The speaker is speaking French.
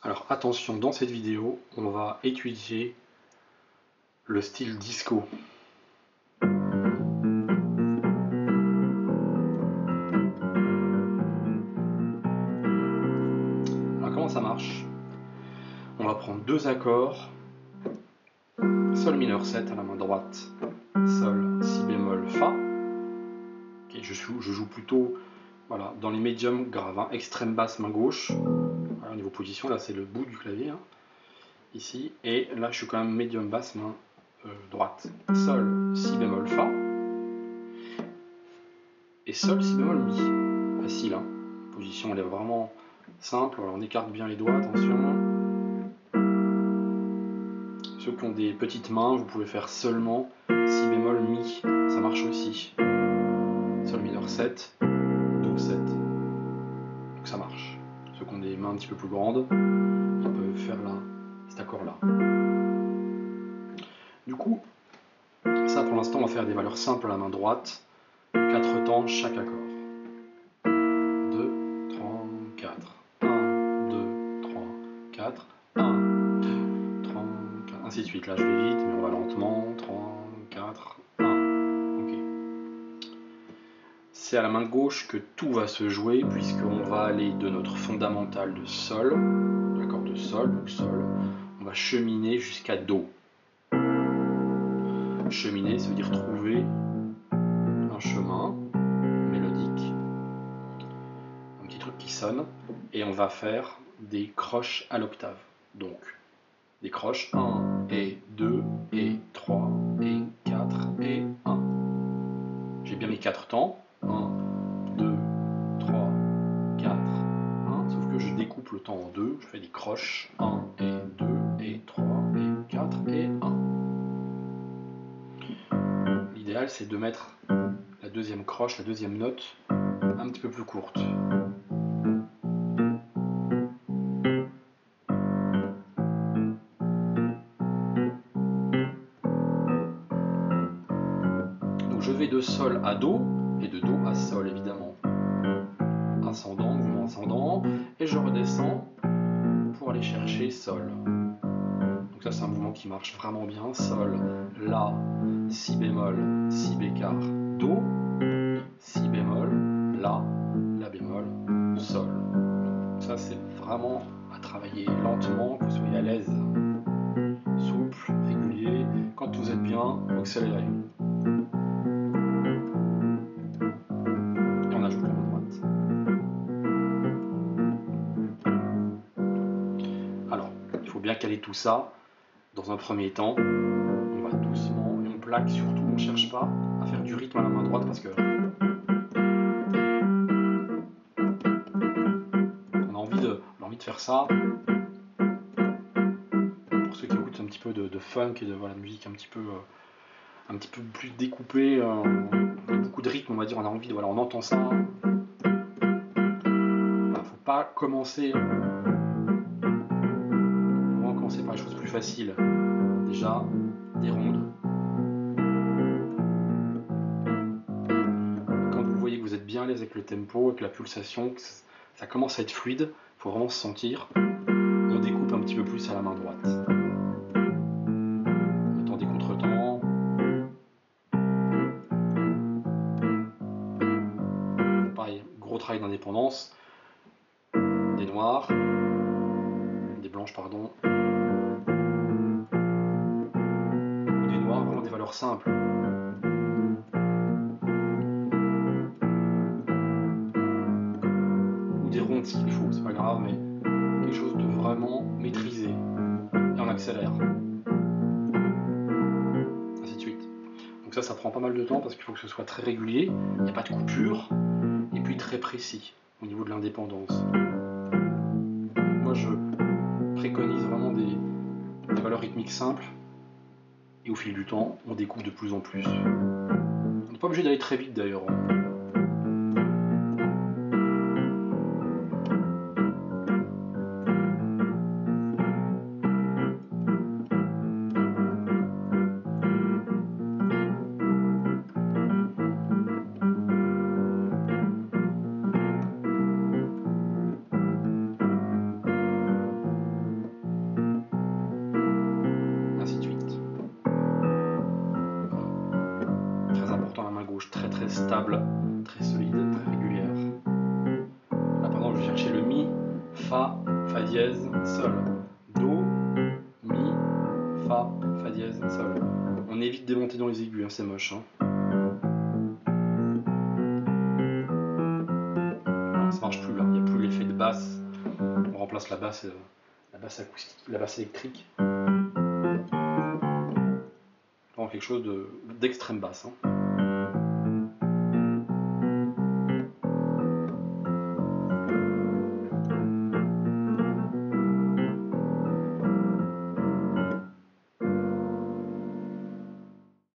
Alors attention, dans cette vidéo, on va étudier le style disco. Alors comment ça marche? On va prendre deux accords, Sol mineur 7 à la main droite, Sol, Si bémol, Fa. Okay, je joue plutôt voilà, dans les médiums graves, hein, extrême basse main gauche. Voilà, au niveau position, là c'est le bout du clavier, hein, ici, et là je suis quand même médium basse main droite. Sol, Si bémol, Fa, et Sol, Si bémol, Mi. Facile, hein. La position elle est vraiment simple. Alors, on écarte bien les doigts, attention. Ceux qui ont des petites mains, vous pouvez faire seulement Si bémol, Mi, ça marche aussi. Sol mineur 7, Do 7, donc ça marche. Ceux qui ont des mains un petit peu plus grandes, ils peuvent faire là, cet accord-là. Du coup, ça pour l'instant, on va faire des valeurs simples à la main droite, 4 temps chaque accord. 2, 3, 4. 1, 2, 3, 4. 1, 2, 3, 4. Ainsi de suite. Là, je vais vite, mais on va lentement. 3, 4, 1. Ok. C'est à la main gauche que tout va se jouer, puisqu'on va aller de notre fondamental de Sol, l'accord de Sol, donc Sol, on va cheminer jusqu'à Do. Cheminer, ça veut dire trouver un chemin mélodique, un petit truc qui sonne, et on va faire des croches à l'octave. Donc, des croches 1 et 2 et 3 et 4 et 1. J'ai bien mes 4 temps. 1, 2, 3, 4, 1. Sauf que je découpe le temps en deux. Je fais des croches 1 et 2 et 3 et 4 et 1. L'idéal, c'est de mettre la deuxième croche, la deuxième note, un petit peu plus courte. Donc je vais de Sol à Do, et de Do à Sol, évidemment. Ascendant, mouvement ascendant, et je redescends pour aller chercher Sol. Donc ça, c'est un mouvement qui marche vraiment bien. Sol, La, Si bémol, Si bécard, Do, Si bémol, La bémol, Sol. Ça, c'est vraiment à travailler lentement, que vous soyez à l'aise, souple, régulier. Quand vous êtes bien, vous accélérez. Et on ajoute la main droite. Alors, il faut bien caler tout ça. Dans un premier temps, on va doucement et on plaque surtout. On ne cherche pas à faire du rythme à la main droite parce que on a envie de faire ça. Pour ceux qui écoutent un petit peu de funk et de voilà, musique un petit peu plus découpée, beaucoup de rythme, on va dire. On a envie de voilà, on entend ça. Voilà, faut pas commencer. On va commencer par les choses plus faciles. Déjà, des rondes. Quand vous voyez que vous êtes bien à l'aise avec le tempo, avec la pulsation, que ça commence à être fluide, il faut vraiment se sentir. On découpe un petit peu plus à la main droite. On attend des contretemps. Pareil, gros travail d'indépendance. Des noirs. Des blanches, pardon. Ou des noirs, vraiment des valeurs simples. Ou des rondes s'il faut, c'est pas grave, mais quelque chose de vraiment maîtrisé. Et on accélère. Ainsi de suite. Donc ça prend pas mal de temps parce qu'il faut que ce soit très régulier, il n'y a pas de coupure, et puis très précis au niveau de l'indépendance. Moi je préconise vraiment des valeurs rythmiques simples, et au fil du temps, on découpe de plus en plus. On n'est pas obligé d'aller très vite d'ailleurs. très solide, très régulière. Là par exemple je vais chercher le Mi, Fa, Fa dièse, Sol, Do, Mi, Fa, Fa dièse, Sol. On évite de monter dans les aigus, hein, c'est moche. Hein. Voilà, ça marche plus là, il n'y a plus l'effet de basse. On remplace la basse acoustique, la basse électrique. Vraiment quelque chose d'extrême basse. Hein.